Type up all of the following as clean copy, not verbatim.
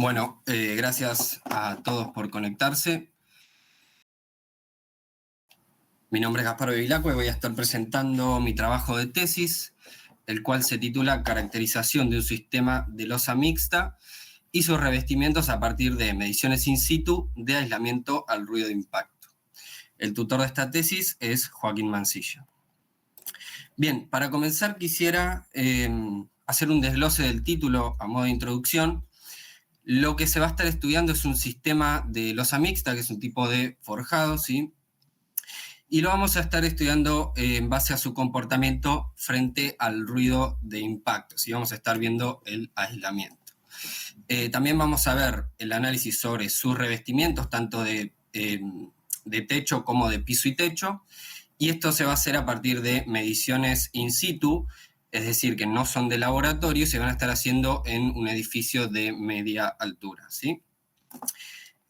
Bueno, gracias a todos por conectarse. Mi nombre es Gaspar Bevilacqua y voy a estar presentando mi trabajo de tesis, el cual se titula Caracterización de un sistema de losa mixta y sus revestimientos a partir de mediciones in situ de aislamiento al ruido de impacto. El tutor de esta tesis es Joaquín Mancilla. Bien, para comenzar quisiera hacer un desglose del título a modo de introducción. Lo que se va a estar estudiando es un sistema de losa mixta, que es un tipo de forjado, ¿sí? Y lo vamos a estar estudiando en base a su comportamiento frente al ruido de impacto, ¿sí? Vamos a estar viendo el aislamiento. También vamos a ver el análisis sobre sus revestimientos, tanto de techo como de piso y techo, y esto se va a hacer a partir de mediciones in situ, es decir, que no son de laboratorio, se van a estar haciendo en un edificio de media altura, ¿sí?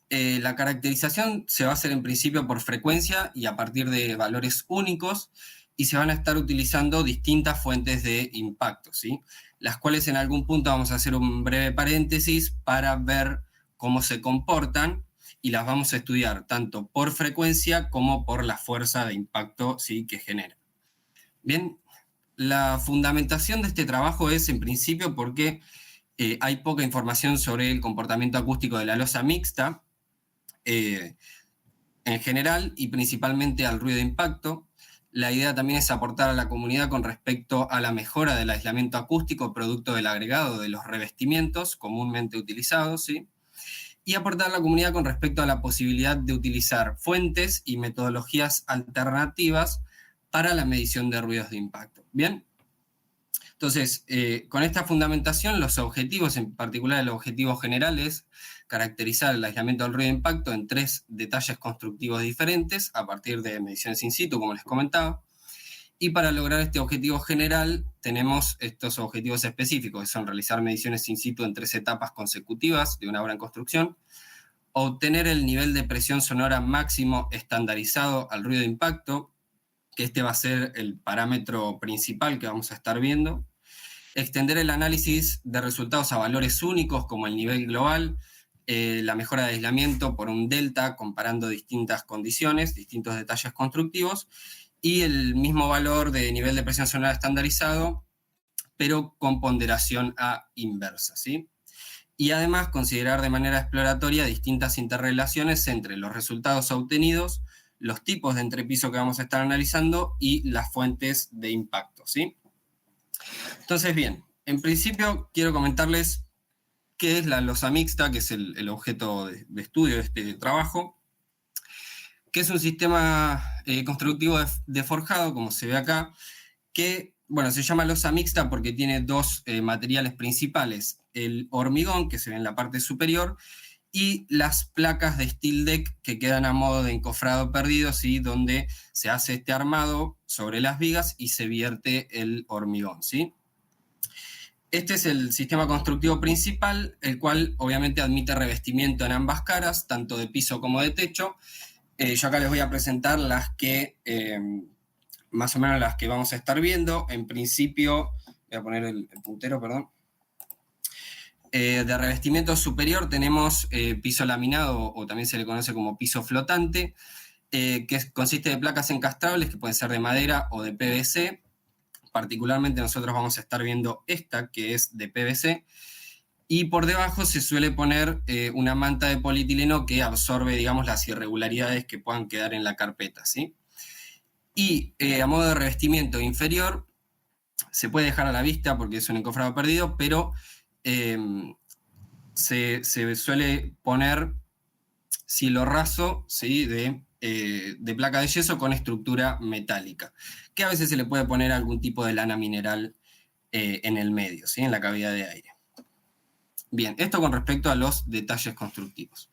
La caracterización se va a hacer en principio por frecuencia y a partir de valores únicos, y se van a estar utilizando distintas fuentes de impacto, ¿sí? Las cuales en algún punto vamos a hacer un breve paréntesis para ver cómo se comportan, y las vamos a estudiar tanto por frecuencia como por la fuerza de impacto, ¿sí?, que genera. Bien, la fundamentación de este trabajo es en principio porque hay poca información sobre el comportamiento acústico de la losa mixta, en general y principalmente al ruido de impacto. La idea también es aportar a la comunidad con respecto a la mejora del aislamiento acústico producto del agregado de los revestimientos comúnmente utilizados, ¿sí? Y aportar a la comunidad con respecto a la posibilidad de utilizar fuentes y metodologías alternativas para la medición de ruidos de impacto. ¿Bien? Entonces, con esta fundamentación, los objetivos, en particular el objetivo general, es caracterizar el aislamiento del ruido de impacto en 3 detalles constructivos diferentes, a partir de mediciones in situ, como les comentaba. Y para lograr este objetivo general, tenemos estos objetivos específicos, que son realizar mediciones in situ en 3 etapas consecutivas de una obra en construcción, obtener el nivel de presión sonora máximo estandarizado al ruido de impacto, que este va a ser el parámetro principal que vamos a estar viendo, extender el análisis de resultados a valores únicos como el nivel global, la mejora de aislamiento por un delta comparando distintas condiciones, distintos detalles constructivos, y el mismo valor de nivel de presión sonora estandarizado, pero con ponderación a inversa, ¿sí? Y además considerar de manera exploratoria distintas interrelaciones entre los resultados obtenidos, los tipos de entrepiso que vamos a estar analizando y las fuentes de impacto, ¿sí? Entonces, bien, en principio quiero comentarles qué es la losa mixta, que es el objeto de estudio de este trabajo, que es un sistema constructivo de forjado, como se ve acá, que, bueno, se llama losa mixta porque tiene 2 materiales principales, el hormigón, que se ve en la parte superior, y las placas de steel deck que quedan a modo de encofrado perdido, ¿sí?, donde se hace este armado sobre las vigas y se vierte el hormigón, ¿sí? Este es el sistema constructivo principal, el cual obviamente admite revestimiento en ambas caras, tanto de piso como de techo. Yo acá les voy a presentar las que, más o menos las que vamos a estar viendo. En principio, voy a poner el puntero, perdón. De revestimiento superior tenemos piso laminado, o también se le conoce como piso flotante, que consiste de placas encastrables que pueden ser de madera o de PVC. Particularmente nosotros vamos a estar viendo esta, que es de PVC, y por debajo se suele poner una manta de polietileno que absorbe, digamos, las irregularidades que puedan quedar en la carpeta, ¿sí? Y a modo de revestimiento inferior, se puede dejar a la vista porque es un encofrado perdido, pero se suele poner cielo raso, ¿sí?, de placa de yeso con estructura metálica, que a veces se le puede poner algún tipo de lana mineral en el medio, ¿sí?, en la cavidad de aire. Bien, esto con respecto a los detalles constructivos.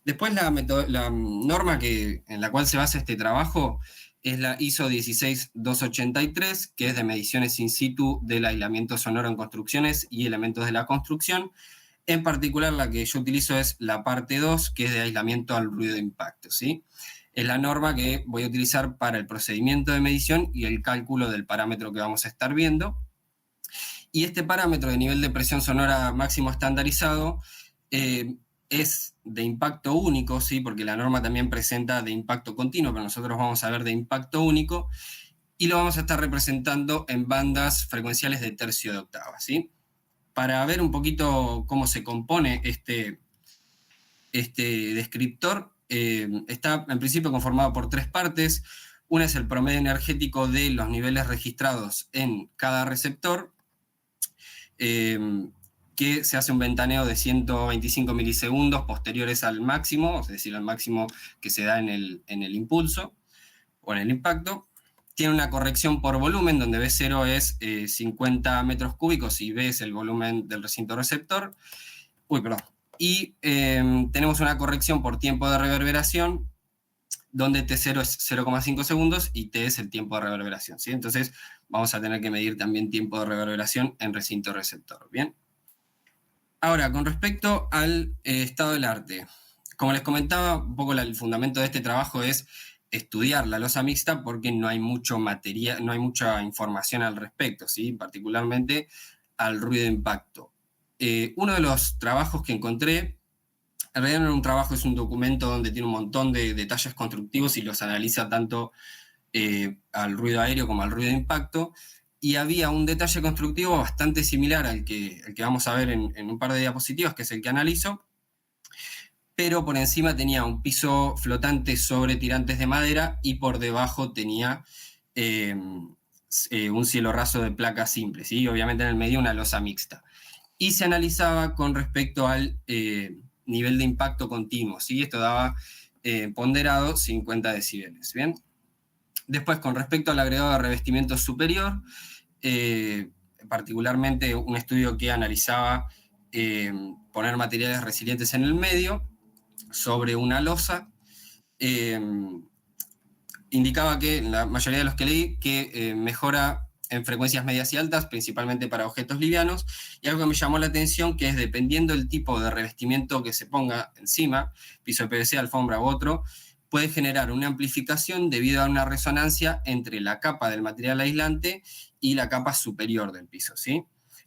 Después la norma en la cual se basa este trabajo es la ISO 16283, que es de mediciones in situ del aislamiento sonoro en construcciones y elementos de la construcción. En particular, la que yo utilizo es la parte 2, que es de aislamiento al ruido de impacto, ¿sí? Es la norma que voy a utilizar para el procedimiento de medición y el cálculo del parámetro que vamos a estar viendo. Y este parámetro de nivel de presión sonora máximo estandarizado es de impacto único, ¿sí? Porque la norma también presenta de impacto continuo, pero nosotros vamos a ver de impacto único, y lo vamos a estar representando en bandas frecuenciales de tercio de octava, ¿sí? Para ver un poquito cómo se compone este descriptor, está en principio conformado por 3 partes. Una es el promedio energético de los niveles registrados en cada receptor, que se hace un ventaneo de 125 milisegundos posteriores al máximo, es decir, al máximo que se da en el impulso o en el impacto. Tiene una corrección por volumen, donde B0 es 50 metros cúbicos y B es el volumen del recinto receptor. Y tenemos una corrección por tiempo de reverberación, donde T0 es 0,5 segundos y T es el tiempo de reverberación, ¿sí? Entonces vamos a tener que medir también tiempo de reverberación en recinto receptor, ¿bien? Ahora, con respecto al estado del arte, como les comentaba, un poco el fundamento de este trabajo es estudiar la losa mixta porque no hay mucho material, no hay mucha información al respecto, ¿sí? Particularmente al ruido de impacto. Uno de los trabajos que encontré, en realidad no era un trabajo, es un documento donde tiene un montón de detalles constructivos y los analiza tanto al ruido aéreo como al ruido de impacto, y había un detalle constructivo bastante similar al que vamos a ver en un par de diapositivas, que es el que analizo, pero por encima tenía un piso flotante sobre tirantes de madera y por debajo tenía un cielo raso de placas simples, y obviamente en el medio una losa mixta. Y se analizaba con respecto al nivel de impacto continuo, ¿sí? Esto daba ponderado 50 decibeles, ¿bien? Después, con respecto al agregado de revestimiento superior, particularmente un estudio que analizaba poner materiales resilientes en el medio sobre una losa, indicaba que, en la mayoría de los que leí, que mejora en frecuencias medias y altas, principalmente para objetos livianos, y algo que me llamó la atención, que es dependiendo del tipo de revestimiento que se ponga encima, piso de PVC, alfombra u otro, puede generar una amplificación debido a una resonancia entre la capa del material aislante y la capa superior del piso, ¿sí?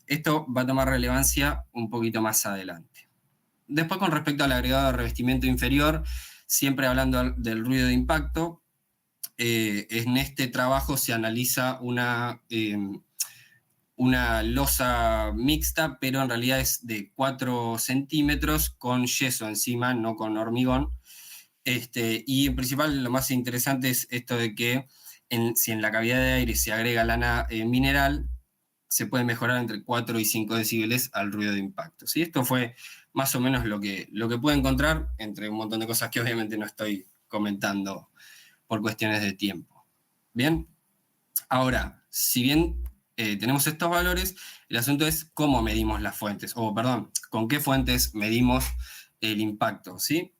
Esto va a tomar relevancia un poquito más adelante. Después, con respecto al agregado de revestimiento inferior, siempre hablando del ruido de impacto, en este trabajo se analiza una losa mixta, pero en realidad es de 4 centímetros con yeso encima, no con hormigón. Y en principal lo más interesante es esto de que si en la cavidad de aire se agrega lana mineral, se puede mejorar entre 4 y 5 decibeles al ruido de impacto, ¿sí? Esto fue más o menos lo que pude encontrar, entre un montón de cosas que obviamente no estoy comentando por cuestiones de tiempo. Bien, ahora, si bien tenemos estos valores, el asunto es cómo medimos las fuentes, con qué fuentes medimos el impacto, ¿sí?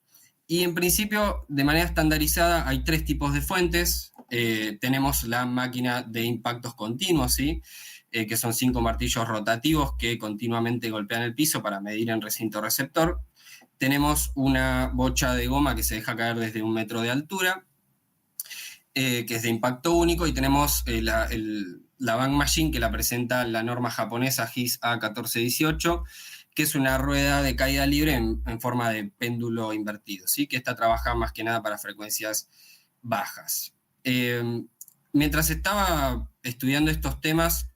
Y en principio, de manera estandarizada, hay 3 tipos de fuentes. Tenemos la máquina de impactos continuos, ¿sí? Que son 5 martillos rotativos que continuamente golpean el piso para medir en recinto receptor. Tenemos una bocha de goma que se deja caer desde 1 metro de altura, que es de impacto único, y tenemos la Bang Machine, que la presenta la norma japonesa GIS A1418, que es una rueda de caída libre en forma de péndulo invertido, ¿sí? Que esta trabaja más que nada para frecuencias bajas. Mientras estaba estudiando estos temas,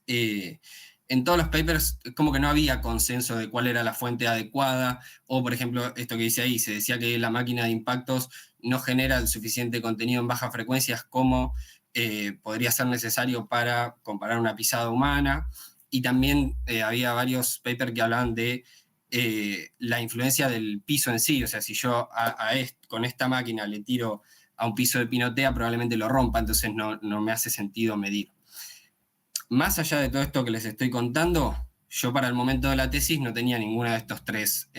en todos los papers como que no había consenso de cuál era la fuente adecuada, o por ejemplo, esto que dice ahí, se decía que la máquina de impactos no genera el suficiente contenido en bajas frecuencias como podría ser necesario para comparar una pisada humana, y también había varios papers que hablaban de la influencia del piso en sí, o sea, si yo con esta máquina le tiro a un piso de pinotea, probablemente lo rompa, entonces no me hace sentido medir. Más allá de todo esto que les estoy contando, yo para el momento de la tesis no tenía ninguna de estas 3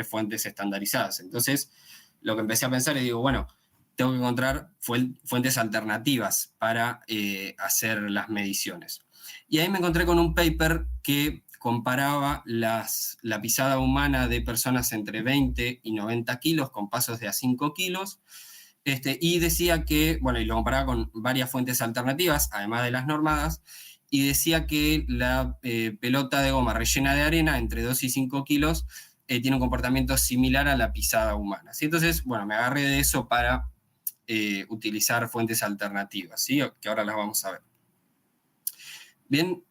fuentes estandarizadas. Entonces, lo que empecé a pensar es, digo, bueno, tengo que encontrar fuentes alternativas para hacer las mediciones. Y ahí me encontré con un paper que comparaba la pisada humana de personas entre 20 y 90 kilos con pasos de a 5 kilos, y decía que, y lo comparaba con varias fuentes alternativas, además de las normadas, y decía que la pelota de goma rellena de arena entre 2 y 5 kilos tiene un comportamiento similar a la pisada humana, ¿sí? Entonces, bueno, me agarré de eso para utilizar fuentes alternativas, ¿sí? Que ahora las vamos a ver. Bien,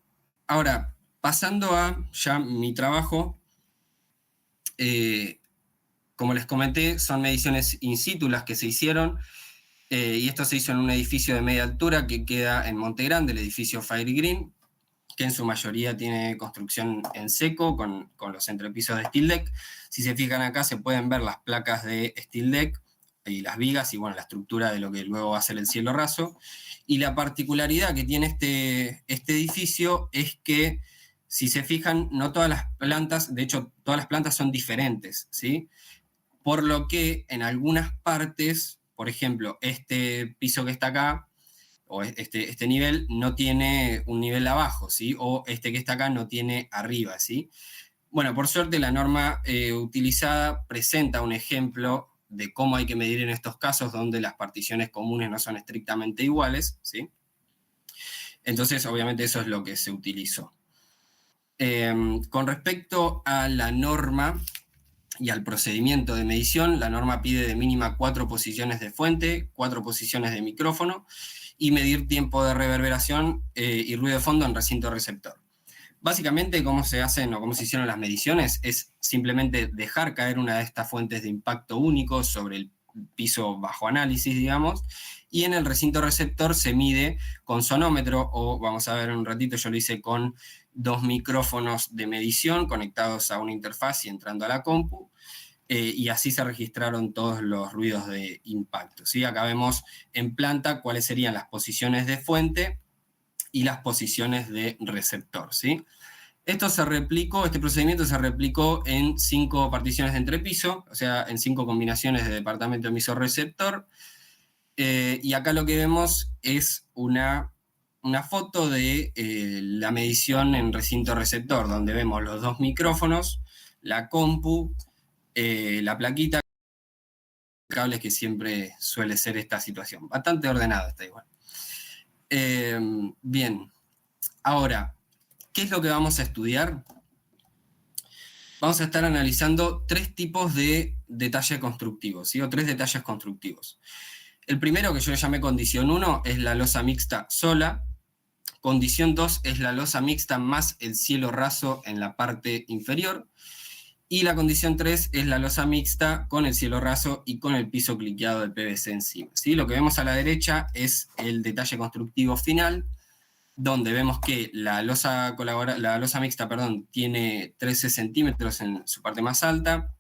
ahora, pasando a ya mi trabajo, como les comenté, son mediciones in situ las que se hicieron, y esto se hizo en un edificio de media altura que queda en Monte Grande, el edificio Fire Green, que en su mayoría tiene construcción en seco, con los entrepisos de steel deck. Si se fijan acá se pueden ver las placas de steel deck y las vigas, y bueno, la estructura de lo que luego va a ser el cielo raso. Y la particularidad que tiene este edificio es que, si se fijan, no todas las plantas, de hecho, todas las plantas son diferentes, ¿sí? Por lo que en algunas partes, por ejemplo, este piso que está acá, o este nivel, no tiene un nivel abajo, ¿sí? O este que está acá no tiene arriba, ¿sí? Bueno, por suerte la norma utilizada presenta un ejemplo de cómo hay que medir en estos casos donde las particiones comunes no son estrictamente iguales, ¿sí? Entonces, obviamente, eso es lo que se utilizó. Con respecto a la norma y al procedimiento de medición, la norma pide de mínima 4 posiciones de fuente, 4 posiciones de micrófono, y medir tiempo de reverberación y ruido de fondo en recinto receptor. Básicamente, cómo se hacen o cómo se hicieron las mediciones es simplemente dejar caer una de estas fuentes de impacto único sobre el piso bajo análisis, digamos, y en el recinto receptor se mide con sonómetro, o vamos a ver en un ratito, yo lo hice con 2 micrófonos de medición conectados a una interfaz y entrando a la compu, y así se registraron todos los ruidos de impacto, ¿sí? Acá vemos en planta cuáles serían las posiciones de fuente y las posiciones de receptor, ¿sí? Este procedimiento se replicó en 5 particiones de entrepiso, o sea, en 5 combinaciones de departamento emisor-receptor, y acá lo que vemos es una foto de la medición en recinto receptor, donde vemos los 2 micrófonos, la compu, la plaquita, cables, que siempre suele ser esta situación. Bastante ordenado está igual. Bien, ahora, ¿qué es lo que vamos a estudiar? Vamos a estar analizando 3 tipos de detalle constructivos, ¿sí? O 3 detalles constructivos. El primero, que yo le llamé condición 1, es la losa mixta sola. Condición 2 es la losa mixta más el cielo raso en la parte inferior. Y la condición 3 es la losa mixta con el cielo raso y con el piso cliqueado de PVC encima, ¿sí? Lo que vemos a la derecha es el detalle constructivo final, donde vemos que la losa mixta, tiene 13 centímetros en su parte más alta,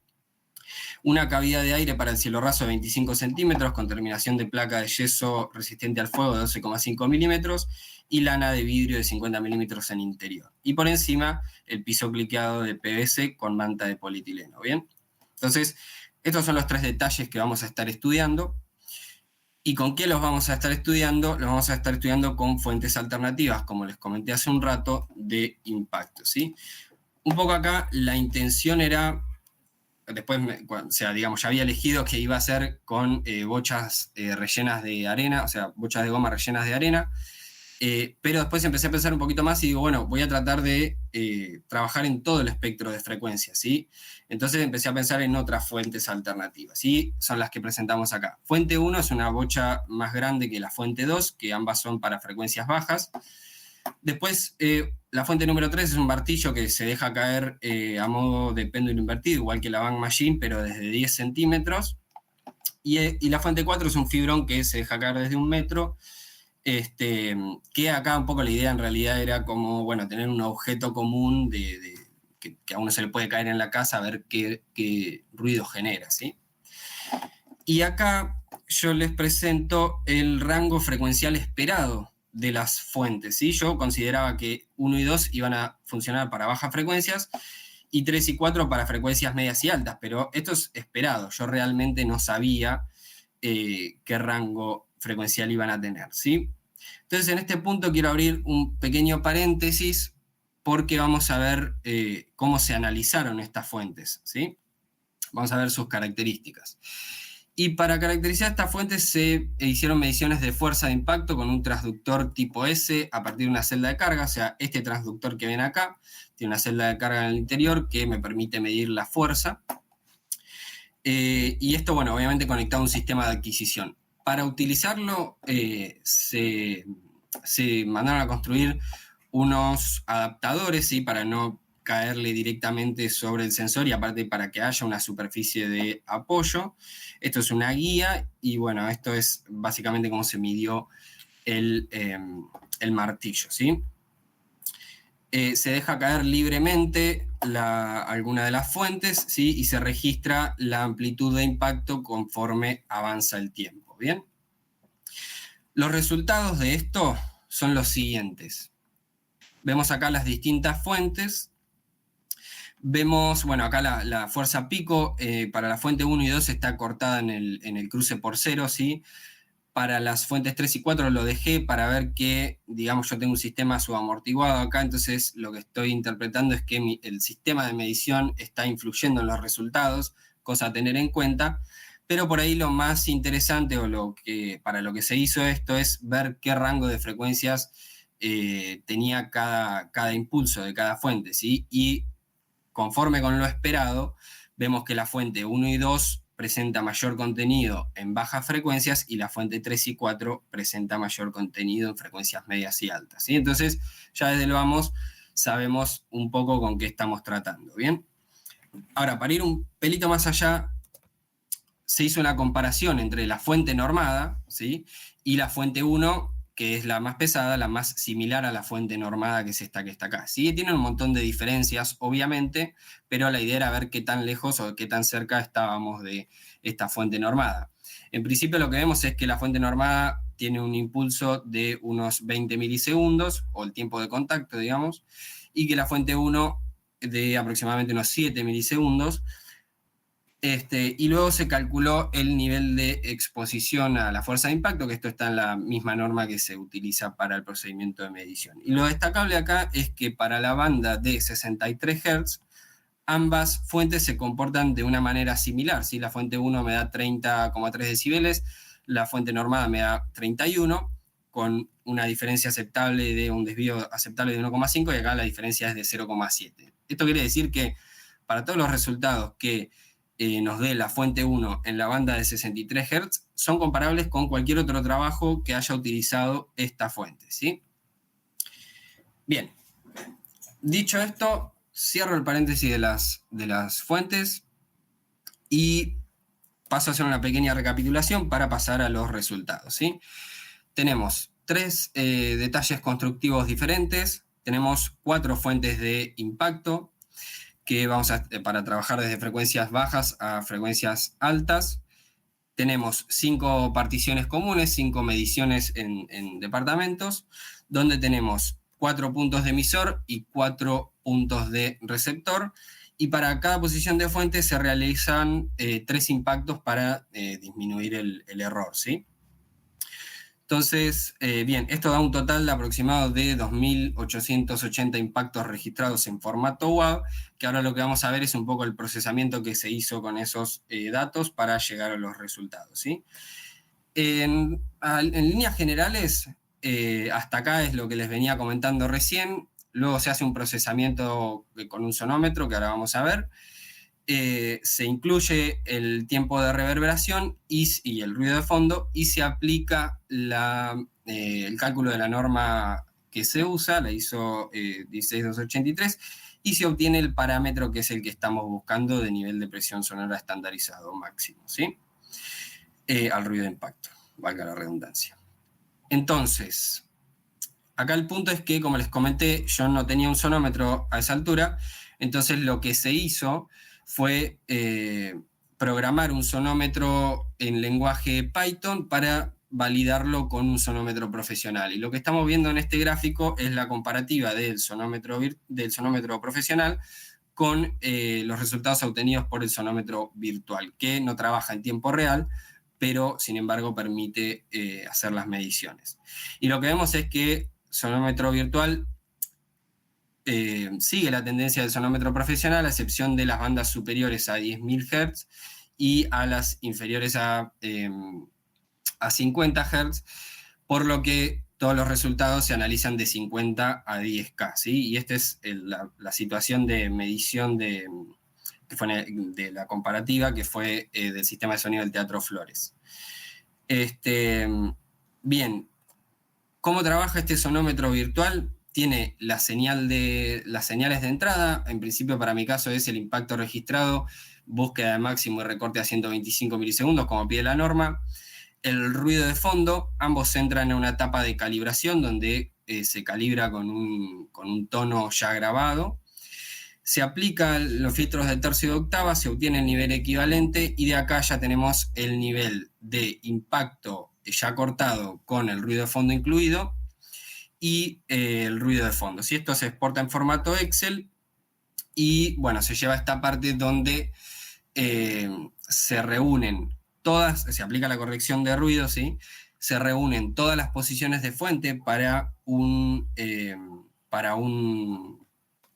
una cavidad de aire para el cielo raso de 25 centímetros con terminación de placa de yeso resistente al fuego de 12,5 milímetros y lana de vidrio de 50 milímetros en interior. Y por encima el piso cliqueado de PVC con manta de polietileno, ¿bien? Entonces, estos son los 3 detalles que vamos a estar estudiando. ¿Y con qué los vamos a estar estudiando? Los vamos a estar estudiando con fuentes alternativas, como les comenté hace un rato, de impacto, ¿sí? Un poco acá la intención era, después, digamos, ya había elegido que iba a ser con bochas rellenas de arena, o sea, bochas de goma rellenas de arena, pero después empecé a pensar un poquito más y digo, bueno, voy a tratar de trabajar en todo el espectro de frecuencias, ¿sí? Entonces empecé a pensar en otras fuentes alternativas, ¿sí? Son las que presentamos acá. Fuente 1 es una bocha más grande que la fuente 2, que ambas son para frecuencias bajas. Después, la fuente número 3 es un martillo que se deja caer a modo de péndulo invertido, igual que la Bang Machine, pero desde 10 centímetros. Y la fuente 4 es un fibrón que se deja caer desde 1 metro, que acá un poco la idea en realidad era como, bueno, tener un objeto común que a uno se le puede caer en la casa, a ver qué ruido genera, ¿sí? Y acá yo les presento el rango frecuencial esperado de las fuentes, ¿sí? Yo consideraba que 1 y 2 iban a funcionar para bajas frecuencias y 3 y 4 para frecuencias medias y altas, pero esto es esperado, yo realmente no sabía qué rango frecuencial iban a tener, ¿sí? Entonces, en este punto quiero abrir un pequeño paréntesis porque vamos a ver cómo se analizaron estas fuentes, ¿sí? Vamos a ver sus características. Y para caracterizar estas fuentes se hicieron mediciones de fuerza de impacto con un transductor tipo S a partir de una celda de carga. O sea, este transductor que ven acá tiene una celda de carga en el interior que me permite medir la fuerza. Y esto, bueno, obviamente conectado a un sistema de adquisición. Para utilizarlo se mandaron a construir unos adaptadores, ¿sí? Para no caerle directamente sobre el sensor y aparte para que haya una superficie de apoyo. Esto es una guía y bueno, esto es básicamente cómo se midió el martillo, ¿sí? Se deja caer libremente alguna de las fuentes, ¿sí? Y se registra la amplitud de impacto conforme avanza el tiempo, ¿bien? Los resultados de esto son los siguientes. Vemos acá las distintas fuentes. Vemos, bueno, acá la fuerza pico para la fuente 1 y 2 está cortada en el cruce por 0, ¿sí? Para las fuentes 3 y 4 lo dejé para ver que, digamos, yo tengo un sistema subamortiguado acá, entonces lo que estoy interpretando es que el sistema de medición está influyendo en los resultados, cosa a tener en cuenta, pero por ahí lo más interesante o para lo que se hizo esto es ver qué rango de frecuencias tenía cada impulso de cada fuente, ¿sí? Y conforme con lo esperado, vemos que la fuente 1 y 2 presenta mayor contenido en bajas frecuencias y la fuente 3 y 4 presenta mayor contenido en frecuencias medias y altas, ¿sí? Entonces, ya desde el vamos, sabemos un poco con qué estamos tratando, ¿bien? Ahora, para ir un pelito más allá, se hizo una comparación entre la fuente normada, ¿sí? Y la fuente 1, que es la más pesada, la más similar a la fuente normada, que es esta que está acá. Sí, tiene un montón de diferencias, obviamente, pero la idea era ver qué tan lejos o qué tan cerca estábamos de esta fuente normada. En principio lo que vemos es que la fuente normada tiene un impulso de unos 20 milisegundos, o el tiempo de contacto, digamos, y que la fuente 1 de aproximadamente unos 7 milisegundos. Y luego se calculó el nivel de exposición a la fuerza de impacto, que esto está en la misma norma que se utiliza para el procedimiento de medición. Y lo destacable acá es que para la banda de 63 Hz, ambas fuentes se comportan de una manera similar, ¿sí? La fuente 1 me da 30,3 decibeles, la fuente normada me da 31, con una diferencia aceptable de un desvío aceptable de 1,5 y acá la diferencia es de 0,7. Esto quiere decir que para todos los resultados que nos dé la fuente 1 en la banda de 63 Hz, son comparables con cualquier otro trabajo que haya utilizado esta fuente, ¿sí? Bien, dicho esto, cierro el paréntesis de las fuentes y paso a hacer una pequeña recapitulación para pasar a los resultados, ¿sí? Tenemos 3 detalles constructivos diferentes, tenemos 4 fuentes de impacto, que vamos para trabajar desde frecuencias bajas a frecuencias altas. Tenemos 5 particiones comunes, 5 mediciones en departamentos, donde tenemos 4 puntos de emisor y 4 puntos de receptor. Y para cada posición de fuente se realizan 3 impactos para disminuir el error, ¿sí? Entonces, bien, esto da un total de aproximado de 2.880 impactos registrados en formato WAV, que ahora lo que vamos a ver es un poco el procesamiento que se hizo con esos datos para llegar a los resultados, ¿sí? En líneas generales, hasta acá es lo que les venía comentando recién. Luego se hace un procesamiento con un sonómetro, que ahora vamos a ver. Se incluye el tiempo de reverberación y el ruido de fondo y se aplica el cálculo de la norma que se usa, la ISO 16283, y se obtiene el parámetro que es el que estamos buscando de nivel de presión sonora estandarizado máximo, ¿sí? Al ruido de impacto, valga la redundancia. Entonces, acá el punto es que, como les comenté, yo no tenía un sonómetro a esa altura, entonces lo que se hizo fue programar un sonómetro en lenguaje Python para validarlo con un sonómetro profesional. Y lo que estamos viendo en este gráfico es la comparativa del sonómetro profesional con los resultados obtenidos por el sonómetro virtual, que no trabaja en tiempo real, pero sin embargo permite hacer las mediciones. Y lo que vemos es que sonómetro virtual sigue la tendencia del sonómetro profesional, a excepción de las bandas superiores a 10.000 Hz y a las inferiores a 50 Hz, por lo que todos los resultados se analizan de 50 a 10K, ¿sí? Y esta es la situación de medición de la comparativa, que fue del sistema de sonido del Teatro Flores. Bien, ¿cómo trabaja este sonómetro virtual? Tiene las señales de entrada. En principio, para mi caso, es el impacto registrado, búsqueda de máximo y recorte a 125 milisegundos, como pide la norma. El ruido de fondo, ambos entran en una etapa de calibración donde se calibra con un tono ya grabado. Se aplican los filtros de tercio y de octava, se obtiene el nivel equivalente y de acá ya tenemos el nivel de impacto ya cortado con el ruido de fondo incluido y el ruido de fondo. Si esto se exporta en formato Excel y bueno, se lleva a esta parte donde se reúnen se aplica la corrección de ruido, ¿sí? Se reúnen todas las posiciones de fuente para un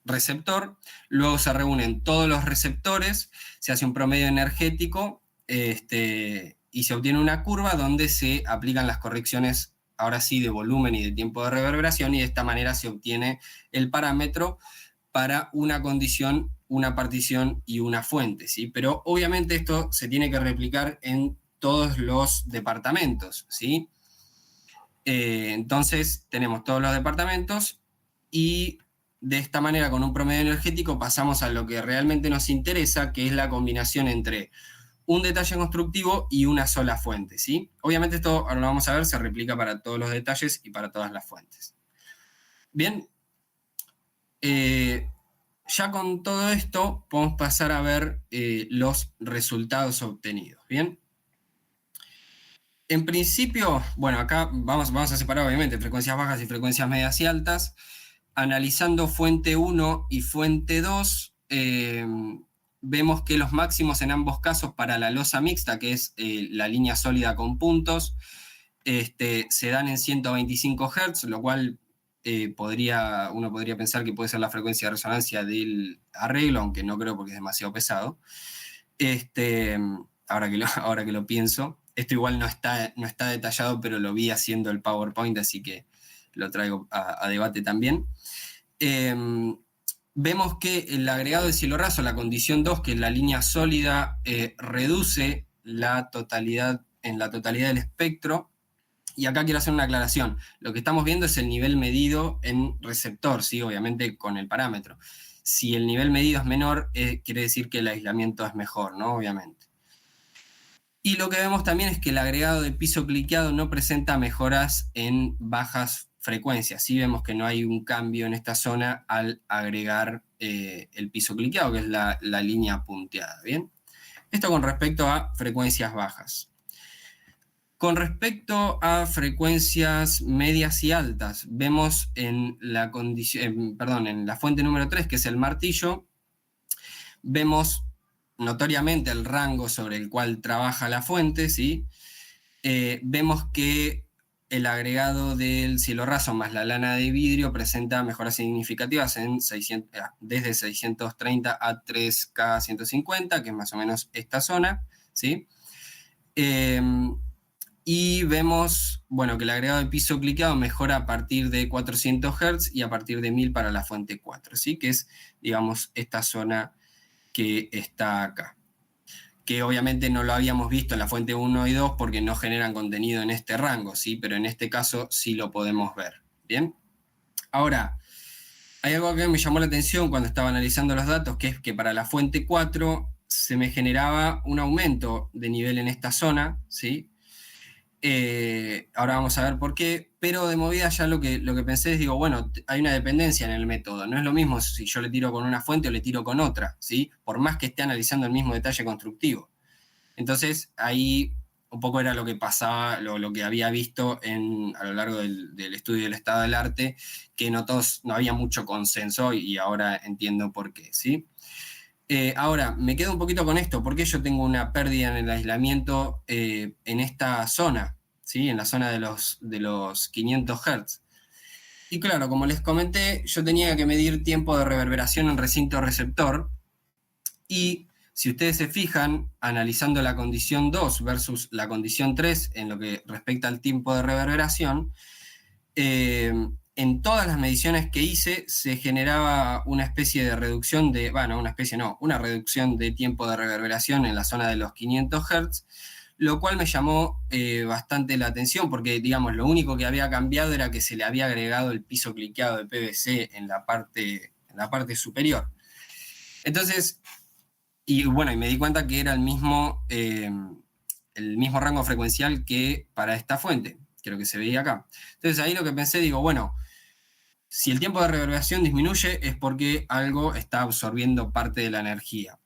receptor, luego se reúnen todos los receptores, se hace un promedio energético y se obtiene una curva donde se aplican las correcciones, ahora sí, de volumen y de tiempo de reverberación, y de esta manera se obtiene el parámetro para una condición, una partición y una fuente, ¿sí? Pero obviamente esto se tiene que replicar en todos los departamentos, ¿sí? Entonces tenemos todos los departamentos y de esta manera, con un promedio energético, pasamos a lo que realmente nos interesa, que es la combinación entre un detalle constructivo y una sola fuente, ¿sí? Obviamente esto, ahora lo vamos a ver, se replica para todos los detalles y para todas las fuentes. Bien, ya con todo esto podemos pasar a ver los resultados obtenidos, ¿bien? En principio, bueno, acá vamos a separar obviamente frecuencias bajas y frecuencias medias y altas. Analizando fuente 1 y fuente 2, vemos que los máximos en ambos casos para la losa mixta, que es la línea sólida con puntos, se dan en 125 Hz, lo cual uno podría pensar que puede ser la frecuencia de resonancia del arreglo, aunque no creo porque es demasiado pesado. Ahora que lo pienso, esto igual no está detallado, pero lo vi haciendo el PowerPoint, así que lo traigo a debate también. Vemos que el agregado de cielo raso, la condición 2, que es la línea sólida, reduce en la totalidad del espectro. Y acá quiero hacer una aclaración. Lo que estamos viendo es el nivel medido en receptor, ¿sí? Obviamente con el parámetro. Si el nivel medido es menor, quiere decir que el aislamiento es mejor, ¿no? Obviamente. Y lo que vemos también es que el agregado de piso cliqueado no presenta mejoras en bajas frecuencias. Sí vemos que no hay un cambio en esta zona al agregar el piso cliqueado, que es la línea punteada, ¿bien? Esto con respecto a frecuencias bajas. Con respecto a frecuencias medias y altas, vemos en la fuente número 3, que es el martillo, vemos notoriamente el rango sobre el cual trabaja la fuente, ¿sí? Vemos que el agregado del cielo raso más la lana de vidrio presenta mejoras significativas desde 630 a 3K150, que es más o menos esta zona, ¿sí? Y vemos, bueno, que el agregado de piso cliqueado mejora a partir de 400 Hz y a partir de 1000 para la fuente 4, ¿sí? Que es, digamos, esta zona que está acá. Que obviamente no lo habíamos visto en la fuente 1 y 2 porque no generan contenido en este rango, ¿sí? Pero en este caso sí lo podemos ver, ¿bien? Ahora, hay algo que me llamó la atención cuando estaba analizando los datos, que es que para la fuente 4 se me generaba un aumento de nivel en esta zona, ¿sí? Ahora vamos a ver por qué, pero de movida ya lo que pensé es, digo, bueno, hay una dependencia en el método, no es lo mismo si yo le tiro con una fuente o le tiro con otra, ¿sí? Por más que esté analizando el mismo detalle constructivo. Entonces ahí un poco era lo que pasaba, lo que había visto a lo largo del estudio del estado del arte, que no había mucho consenso y ahora entiendo por qué, ¿sí? Ahora, me quedo un poquito con esto, porque yo tengo una pérdida en el aislamiento en esta zona, ¿sí? En la zona de los 500 Hz. Y claro, como les comenté, yo tenía que medir tiempo de reverberación en recinto receptor, y Si ustedes se fijan, analizando la condición 2 versus la condición 3 en lo que respecta al tiempo de reverberación, en todas las mediciones que hice se generaba una especie de reducción de, bueno, una especie no, una reducción de tiempo de reverberación en la zona de los 500 Hz, lo cual me llamó bastante la atención porque, digamos, lo único que había cambiado era que se le había agregado el piso cliqueado de PVC en la parte superior. Entonces, y bueno, y me di cuenta que era el mismo rango frecuencial que para esta fuente, que es lo que se veía acá. Entonces ahí lo que pensé, digo, bueno, si el tiempo de reverberación disminuye es porque algo está absorbiendo parte de la energía.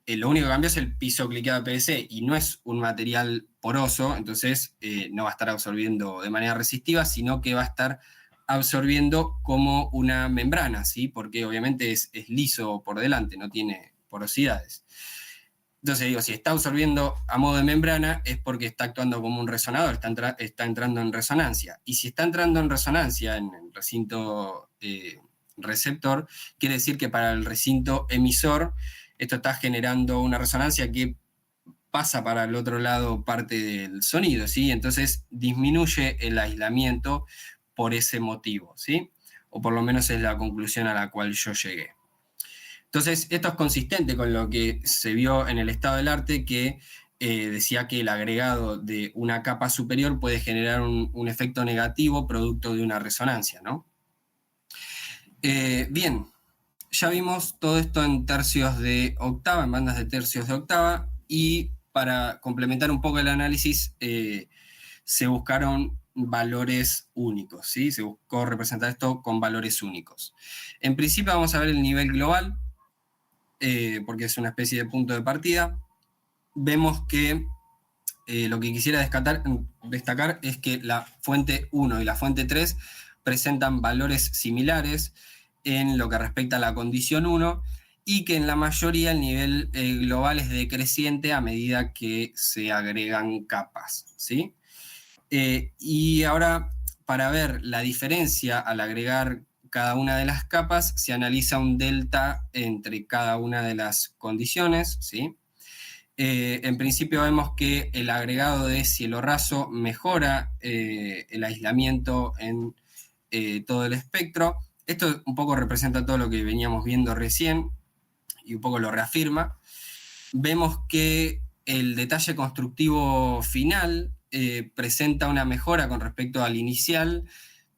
Lo único que cambia es el piso cliqueado de PVC y no es un material poroso, entonces no va a estar absorbiendo de manera resistiva, sino que va a estar absorbiendo como una membrana, ¿sí? Porque obviamente es liso por delante, no tiene porosidades. Entonces digo, si está absorbiendo a modo de membrana es porque está actuando como un resonador, está entrando en resonancia. Y si está entrando en resonancia en el recinto receptor, quiere decir que para el recinto emisor esto está generando una resonancia que pasa para el otro lado parte del sonido, ¿sí? Entonces disminuye el aislamiento por ese motivo, ¿sí? O por lo menos es la conclusión a la cual yo llegué. Entonces, esto es consistente con lo que se vio en el estado del arte, que decía que el agregado de una capa superior puede generar un efecto negativo producto de una resonancia, ¿no? Bien, ya vimos todo esto en tercios de octava, en bandas de tercios de octava, y para complementar un poco el análisis, se buscaron valores únicos, ¿sí? Se buscó representar esto con valores únicos. En principio vamos a ver el nivel global, porque es una especie de punto de partida. Vemos que lo que quisiera destacar es que la fuente 1 y la fuente 3 presentan valores similares en lo que respecta a la condición 1 y que en la mayoría el nivel global es decreciente a medida que se agregan capas, ¿sí? Y ahora, para ver la diferencia al agregar cada una de las capas, se analiza un delta entre cada una de las condiciones, ¿sí? En principio vemos que el agregado de cielo raso mejora el aislamiento en todo el espectro. Esto un poco representa todo lo que veníamos viendo recién y un poco lo reafirma. Vemos que el detalle constructivo final presenta una mejora con respecto al inicial,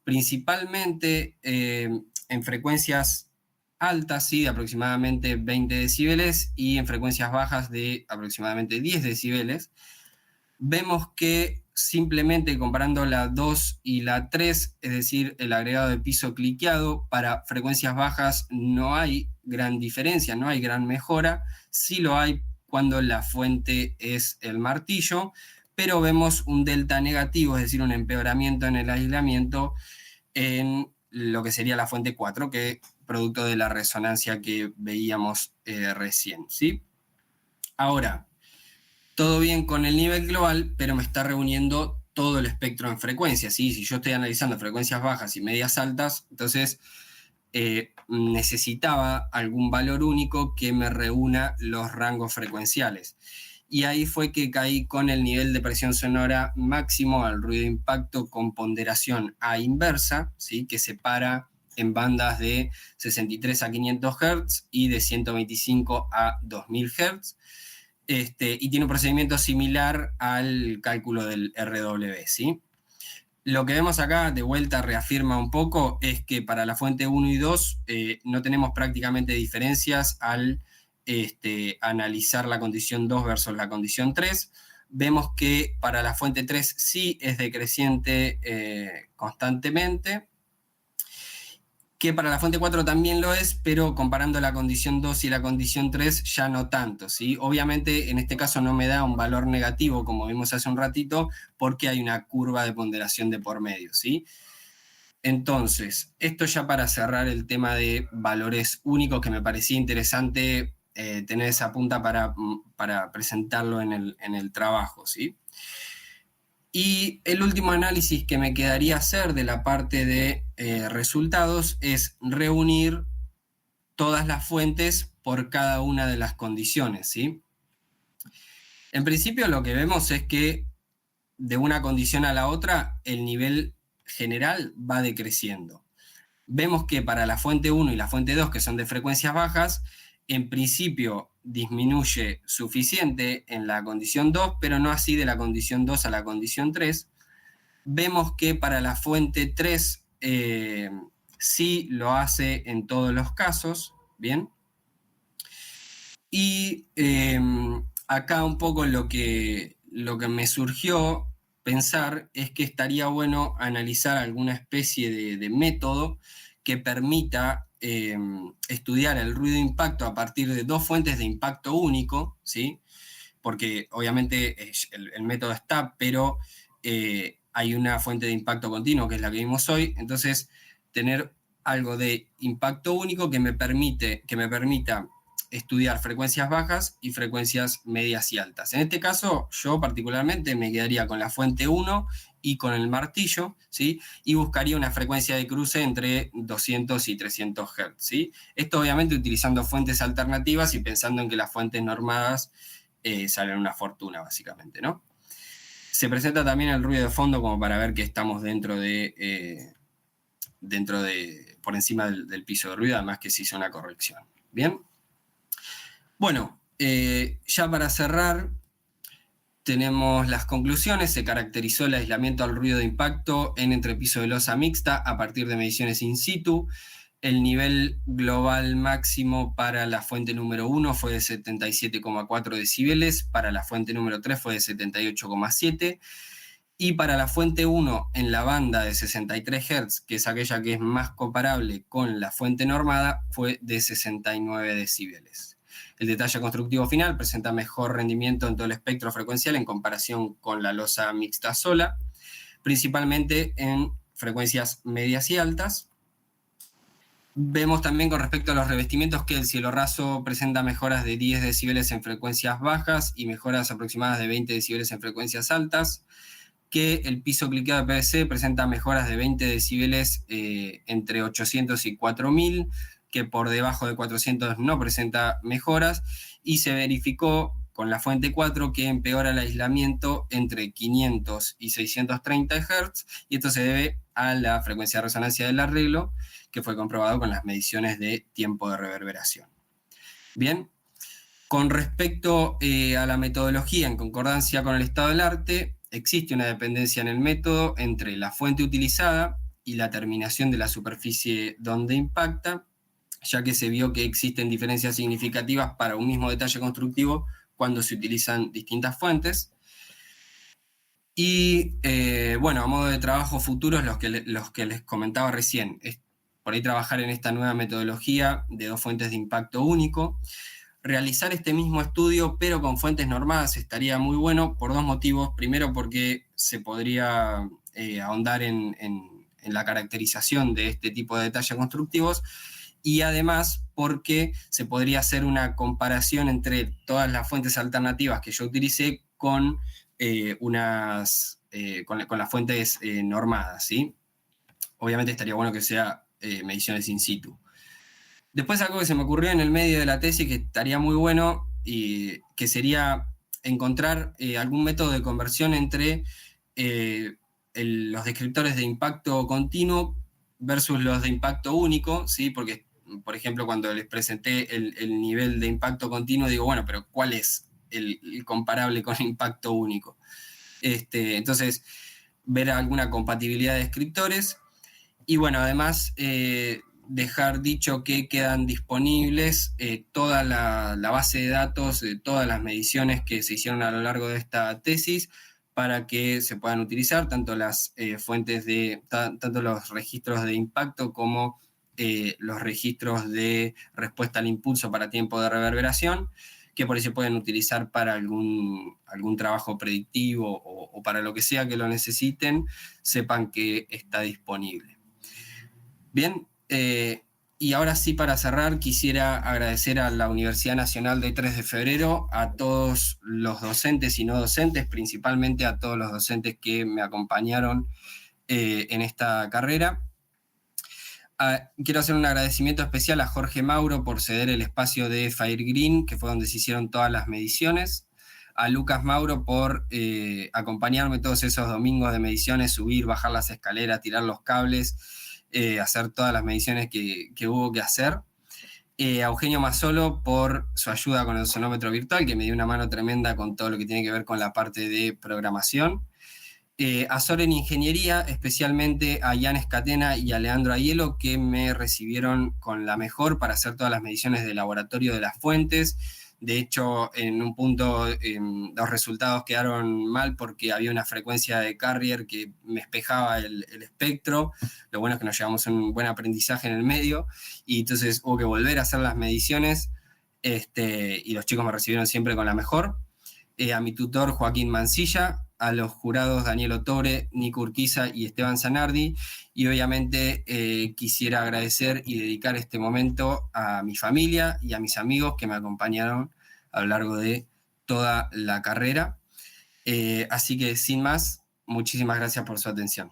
principalmente en frecuencias altas, ¿sí? De aproximadamente 20 decibeles y en frecuencias bajas de aproximadamente 10 decibeles. Vemos que simplemente comparando la 2 y la 3, es decir, el agregado de piso cliqueado, para frecuencias bajas no hay gran diferencia, no hay gran mejora, sí lo hay cuando la fuente es el martillo, pero vemos un delta negativo, es decir, un empeoramiento en el aislamiento en lo que sería la fuente 4, que es producto de la resonancia que veíamos recién, ¿sí? Ahora, todo bien con el nivel global, pero me está reuniendo todo el espectro en frecuencias, ¿sí? Si yo estoy analizando frecuencias bajas y medias altas, entonces necesitaba algún valor único que me reúna los rangos frecuenciales. Y ahí fue que caí con el nivel de presión sonora máximo al ruido de impacto con ponderación A inversa, ¿sí? Que separa en bandas de 63 a 500 Hz y de 125 a 2000 Hz. Y tiene un procedimiento similar al cálculo del RW, ¿sí? Lo que vemos acá, de vuelta reafirma un poco, es que para la fuente 1 y 2 no tenemos prácticamente diferencias al analizar la condición 2 versus la condición 3. Vemos que para la fuente 3 sí es decreciente constantemente, que para la fuente 4 también lo es, pero comparando la condición 2 y la condición 3 ya no tanto, ¿sí? Obviamente en este caso no me da un valor negativo como vimos hace un ratito, porque hay una curva de ponderación de por medio, ¿sí? Entonces, esto ya para cerrar el tema de valores únicos, que me parecía interesante tener esa punta para presentarlo en el trabajo, ¿sí? Y el último análisis que me quedaría hacer de la parte de resultados es reunir todas las fuentes por cada una de las condiciones, ¿sí? En principio lo que vemos es que de una condición a la otra el nivel general va decreciendo. Vemos que para la fuente 1 y la fuente 2, que son de frecuencias bajas, en principio disminuye suficiente en la condición 2, pero no así de la condición 2 a la condición 3. Vemos que para la fuente 3 sí lo hace en todos los casos, ¿bien? Y acá un poco lo que me surgió pensar es que estaría bueno analizar alguna especie de método que permita estudiar el ruido de impacto a partir de dos fuentes de impacto único, ¿sí? Porque obviamente el método está, pero hay una fuente de impacto continuo, que es la que vimos hoy. Entonces, tener algo de impacto único que me permita estudiar frecuencias bajas y frecuencias medias y altas. En este caso, yo particularmente me quedaría con la fuente 1 y con el martillo, ¿sí? Y buscaría una frecuencia de cruce entre 200 y 300 Hz, ¿sí? Esto obviamente utilizando fuentes alternativas y pensando en que las fuentes normadas salen una fortuna, básicamente, ¿no? Se presenta también el ruido de fondo como para ver que estamos dentro de por encima del piso de ruido, además que se hizo una corrección. ¿Bien? Bueno, ya para cerrar, tenemos las conclusiones. Se caracterizó el aislamiento al ruido de impacto en entrepiso de losa mixta a partir de mediciones in situ. El nivel global máximo para la fuente número 1 fue de 77,4 decibeles, para la fuente número 3 fue de 78,7, y para la fuente 1 en la banda de 63 Hz, que es aquella que es más comparable con la fuente normada, fue de 69 decibeles. El detalle constructivo final presenta mejor rendimiento en todo el espectro frecuencial en comparación con la losa mixta sola, principalmente en frecuencias medias y altas. Vemos también con respecto a los revestimientos que el cielo raso presenta mejoras de 10 decibeles en frecuencias bajas y mejoras aproximadas de 20 decibeles en frecuencias altas, que el piso cliqueado de PVC presenta mejoras de 20 decibeles entre 800 y 4000, que por debajo de 400 no presenta mejoras, y se verificó con la fuente 4 que empeora el aislamiento entre 500 y 630 Hz, y esto se debe a la frecuencia de resonancia del arreglo, que fue comprobado con las mediciones de tiempo de reverberación. Bien, con respecto a la metodología en concordancia con el estado del arte, existe una dependencia en el método entre la fuente utilizada y la terminación de la superficie donde impacta, ya que se vio que existen diferencias significativas para un mismo detalle constructivo cuando se utilizan distintas fuentes. Y bueno, a modo de trabajo futuros, los que les comentaba recién, es por ahí trabajar en esta nueva metodología de dos fuentes de impacto único. Realizar este mismo estudio, pero con fuentes normadas, estaría muy bueno por dos motivos. Primero, porque se podría ahondar en la caracterización de este tipo de detalles constructivos, y además porque se podría hacer una comparación entre todas las fuentes alternativas que yo utilicé con con las fuentes normadas, ¿sí? Obviamente estaría bueno que sea mediciones in situ. Después algo que se me ocurrió en el medio de la tesis que estaría muy bueno, y que sería encontrar algún método de conversión entre los descriptores de impacto continuo versus los de impacto único, ¿sí? Porque, por ejemplo, cuando les presenté el nivel de impacto continuo, digo, bueno, pero ¿cuál es el comparable con impacto único? Entonces, ver alguna compatibilidad de descriptores. Y bueno, además dejar dicho que quedan disponibles toda la base de datos de todas las mediciones que se hicieron a lo largo de esta tesis, para que se puedan utilizar tanto las fuentes tanto los registros de impacto como los registros de respuesta al impulso para tiempo de reverberación, que por ahí se pueden utilizar para algún trabajo predictivo o para lo que sea que lo necesiten, sepan que está disponible. Bien, y ahora sí, para cerrar, quisiera agradecer a la Universidad Nacional de 3 de Febrero, a todos los docentes y no docentes, principalmente a todos los docentes que me acompañaron en esta carrera, Quiero hacer un agradecimiento especial a Jorge Mauro por ceder el espacio de Fire Green, que fue donde se hicieron todas las mediciones. A Lucas Mauro por acompañarme todos esos domingos de mediciones, subir, bajar las escaleras, tirar los cables, hacer todas las mediciones que hubo que hacer. A Eugenio Mazzolo por su ayuda con el sonómetro virtual, que me dio una mano tremenda con todo lo que tiene que ver con la parte de programación. A Soren Ingeniería, especialmente a Jan Escatena y a Leandro Aiello, que me recibieron con la mejor para hacer todas las mediciones de laboratorio de las fuentes. De hecho, en un punto los resultados quedaron mal porque había una frecuencia de carrier que me espejaba el espectro. Lo bueno es que nos llevamos un buen aprendizaje en el medio, y entonces hubo que volver a hacer las mediciones, y los chicos me recibieron siempre con la mejor. A mi tutor Joaquín Mancilla, a los jurados Daniel Otore, Nico Urquiza y Esteban Zanardi, y obviamente quisiera agradecer y dedicar este momento a mi familia y a mis amigos que me acompañaron a lo largo de toda la carrera. Así que sin más, muchísimas gracias por su atención.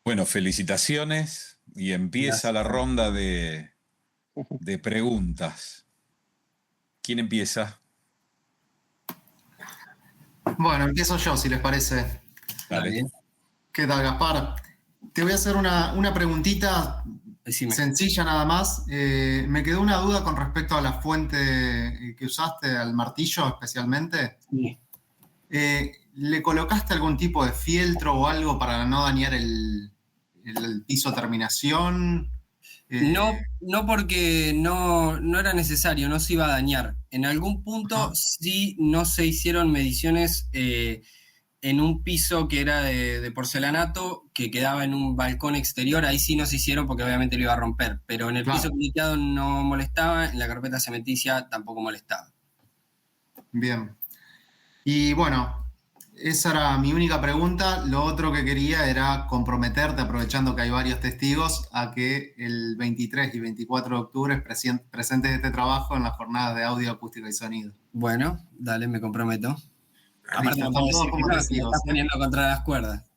Bueno, felicitaciones, y empieza la ronda de preguntas. ¿Quién empieza? Bueno, empiezo yo, si les parece. Dale. ¿Qué tal, Gaspar? Te voy a hacer una preguntita sencilla nada más. Me quedó una duda con respecto a la fuente que usaste, al martillo especialmente. Sí. ¿Le colocaste algún tipo de fieltro o algo para no dañar el piso terminación? No, porque no era necesario, no se iba a dañar. En algún punto sí no se hicieron mediciones en un piso que era de porcelanato, que quedaba en un balcón exterior. Ahí sí no se hicieron porque obviamente lo iba a romper, pero en el piso plateado no molestaba, en la carpeta cementicia tampoco molestaba. Bien. Y bueno, esa era mi única pregunta. Lo otro que quería era comprometerte, aprovechando que hay varios testigos, a que el 23 y 24 de octubre presentes este trabajo en las jornadas de audio, acústica y sonido. Bueno, dale, me comprometo. Aparte, Listo, no puedo decir como que no, testigos, me estás poniendo contra las cuerdas.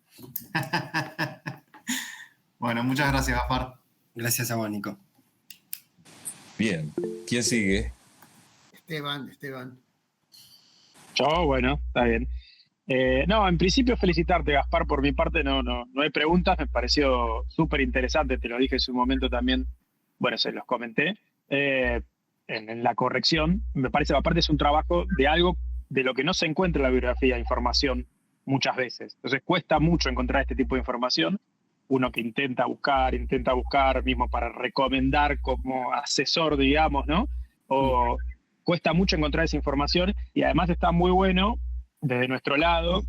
Bueno, muchas gracias, Gaspar. Gracias a vos, Nico. Bien. ¿Quién sigue? Esteban. Yo, bueno, está bien. No, en principio felicitarte, Gaspar. Por mi parte no hay preguntas, me pareció súper interesante, te lo dije en su momento también, bueno, se los comenté, en la corrección. Me parece, aparte es un trabajo de algo de lo que no se encuentra en la bibliografía de información muchas veces. Entonces cuesta mucho encontrar este tipo de información. Uno que intenta buscar mismo para recomendar como asesor, digamos, ¿no? O cuesta mucho encontrar esa información, y además está muy bueno desde nuestro lado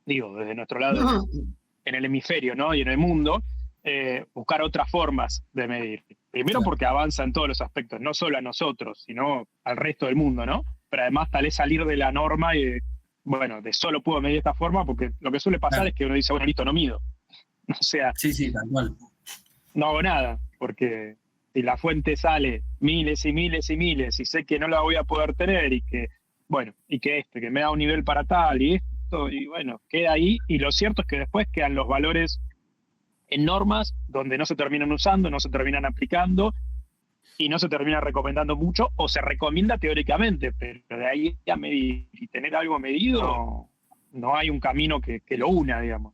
en el hemisferio, ¿no? Y en el mundo, buscar otras formas de medir. Primero porque avanza en todos los aspectos, no solo a nosotros, sino al resto del mundo, ¿no? Pero además tal vez salir de la norma y, bueno, de solo puedo medir de esta forma, porque lo que suele pasar es que uno dice, bueno, listo, no mido. O sea, sí, tal cual. No hago nada, porque si la fuente sale miles y miles y miles y sé que no la voy a poder tener y que, bueno, que me da un nivel para tal y esto, y bueno, queda ahí. Y lo cierto es que después quedan los valores en normas donde no se terminan usando, no se terminan aplicando y no se termina recomendando mucho, o se recomienda teóricamente, pero de ahí a medir y tener algo medido, no hay un camino que lo una, digamos.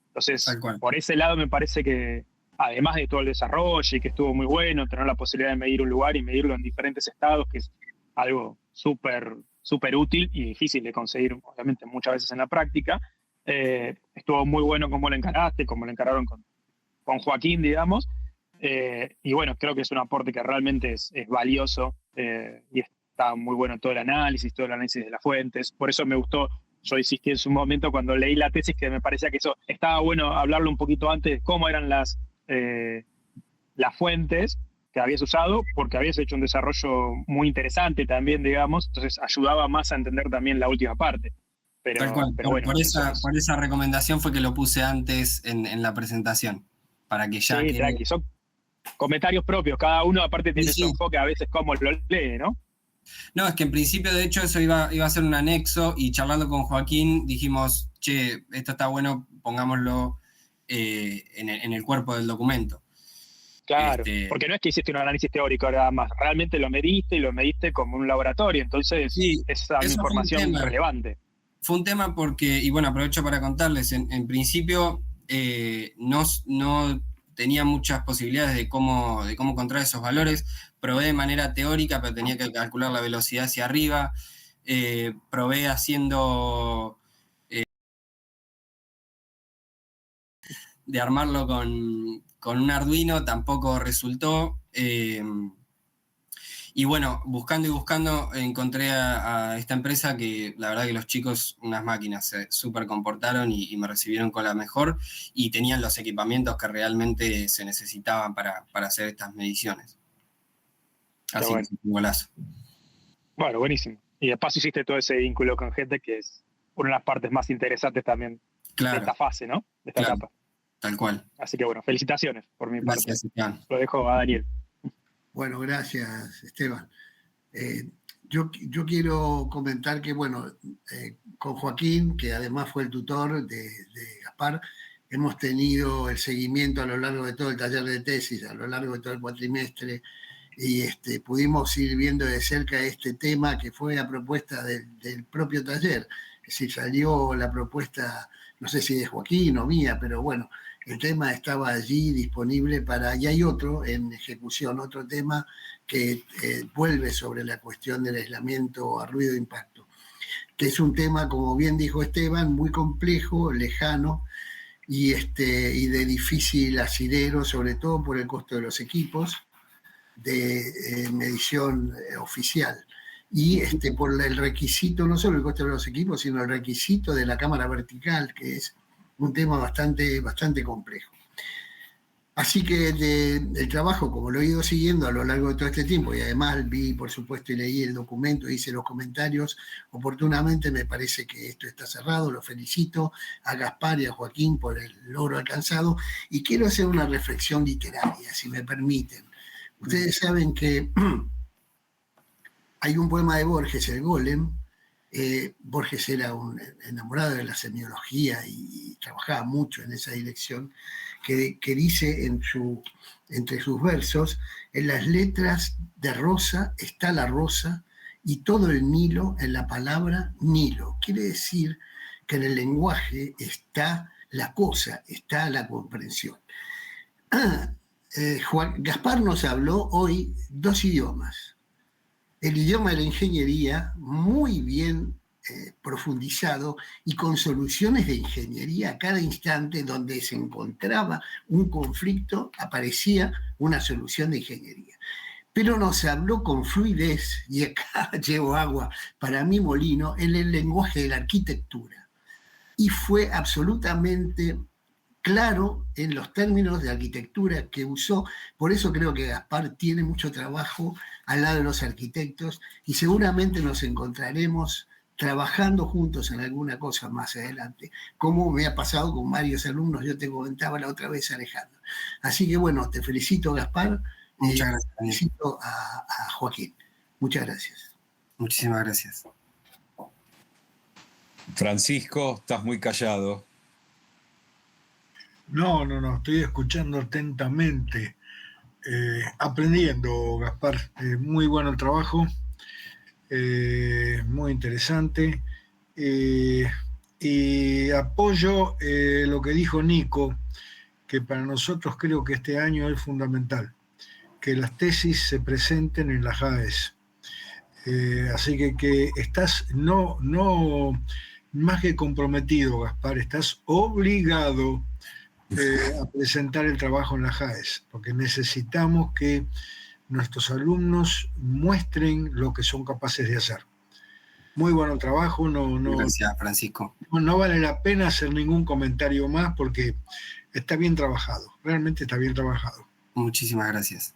Entonces, por ese lado me parece que, además de todo el desarrollo y que estuvo muy bueno, tener la posibilidad de medir un lugar y medirlo en diferentes estados, que es algo súper útil y difícil de conseguir, obviamente, muchas veces en la práctica. Estuvo muy bueno cómo lo encaraste, cómo lo encararon con Joaquín, digamos. Y bueno, creo que es un aporte que realmente es valioso, y está muy bueno todo el análisis de las fuentes. Por eso me gustó. Yo insistí en su momento cuando leí la tesis que me parecía que eso estaba bueno hablarlo un poquito antes de cómo eran las fuentes que habías usado, porque habías hecho un desarrollo muy interesante también, digamos, entonces ayudaba más a entender también la última parte. Pero bueno, por esa recomendación fue que lo puse antes en la presentación, para que ya... Sí, tranqui, comentarios propios, cada uno aparte tiene Sí. su enfoque, a veces cómo lo lee, ¿no? No, es que en principio, de hecho, eso iba a ser un anexo, y charlando con Joaquín dijimos, che, esto está bueno, pongámoslo en el cuerpo del documento. Claro, porque no es que hiciste un análisis teórico nada más, realmente lo mediste y lo mediste como un laboratorio, entonces Sí, esa eso fue un información tema. relevante. Fue un tema porque, y bueno, aprovecho para contarles, en principio no tenía muchas posibilidades de cómo encontrar esos valores. Probé de manera teórica, pero tenía que calcular la velocidad hacia arriba. Probé haciendo de armarlo con un Arduino, tampoco resultó. Y bueno, buscando y buscando, encontré a esta empresa que la verdad que los chicos, unas máquinas, se súper comportaron y me recibieron con la mejor, y tenían los equipamientos que realmente se necesitaban para hacer estas mediciones. Así que un golazo. Bueno, buenísimo. Y de paso hiciste todo ese vínculo con gente que es una de las partes más interesantes también de esta fase, ¿no? De esta etapa. Tal cual. Así que bueno, felicitaciones por mi parte. Gracias, Esteban. Lo dejo a Daniel. Bueno, gracias, Esteban. Yo quiero comentar que, bueno, con Joaquín, que además fue el tutor de Gaspar, hemos tenido el seguimiento a lo largo de todo el taller de tesis, a lo largo de todo el cuatrimestre, y pudimos ir viendo de cerca este tema que fue a propuesta del propio taller. Es decir, salió la propuesta, no sé si de Joaquín o mía, pero bueno, el tema estaba allí disponible y hay otro en ejecución, otro tema que vuelve sobre la cuestión del aislamiento a ruido de impacto, que es un tema, como bien dijo Esteban, muy complejo, lejano y de difícil asidero, sobre todo por el costo de los equipos de medición oficial. Y por el requisito, no solo el costo de los equipos, sino el requisito de la cámara vertical, que es un tema bastante complejo. Así que el trabajo, como lo he ido siguiendo a lo largo de todo este tiempo, y además vi, por supuesto, y leí el documento, hice los comentarios oportunamente, me parece que esto está cerrado. Lo felicito a Gaspar y a Joaquín por el logro alcanzado, y quiero hacer una reflexión literaria, si me permiten. Ustedes saben que hay un poema de Borges, El Golem. Borges era un enamorado de la semiología y trabajaba mucho en esa dirección, que dice entre sus versos: en las letras de rosa está la rosa y todo el Nilo en la palabra Nilo. Quiere decir que en el lenguaje está la cosa, está la comprensión. Gaspar nos habló hoy 2 idiomas. El idioma de la ingeniería, muy bien profundizado y con soluciones de ingeniería a cada instante. Donde se encontraba un conflicto, aparecía una solución de ingeniería. Pero nos habló con fluidez, y acá llevo agua para mi molino, en el lenguaje de la arquitectura. Y fue absolutamente claro en los términos de arquitectura que usó. Por eso creo que Gaspar tiene mucho trabajo al lado de los arquitectos, y seguramente nos encontraremos trabajando juntos en alguna cosa más adelante, como me ha pasado con varios alumnos. Yo te comentaba la otra vez, Alejandro. Así que bueno, te felicito, Gaspar. Muchas gracias. Felicito a Joaquín. Muchas gracias. Muchísimas gracias. Francisco, estás muy callado. No, estoy escuchando atentamente, aprendiendo, Gaspar. Muy bueno el trabajo, muy interesante. Y apoyo lo que dijo Nico, que para nosotros creo que este año es fundamental, que las tesis se presenten en las AES. Así que estás no más que comprometido, Gaspar, estás obligado a presentar el trabajo en la JAES, porque necesitamos que nuestros alumnos muestren lo que son capaces de hacer. Muy bueno trabajo. Gracias, Francisco. No vale la pena hacer ningún comentario más, porque está bien trabajado, realmente está bien trabajado. Muchísimas gracias.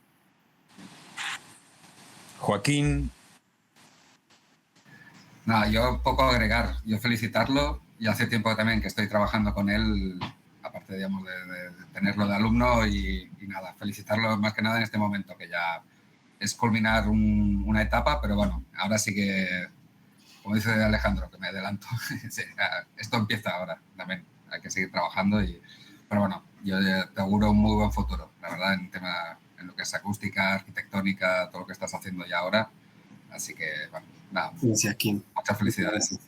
Joaquín. No, yo poco agregar. Yo felicitarlo, y hace tiempo también que estoy trabajando con él a partir parte, digamos, de tenerlo de alumno y nada, felicitarlo más que nada en este momento, que ya es culminar una etapa, pero bueno, ahora sí que, como dice Alejandro, que me adelanto, sí, esto empieza ahora también, hay que seguir trabajando, pero bueno, yo te auguro un muy buen futuro, la verdad, en lo que es acústica, arquitectónica, todo lo que estás haciendo ya ahora, así que, bueno, nada, Gracias, Kim. muchas felicidades.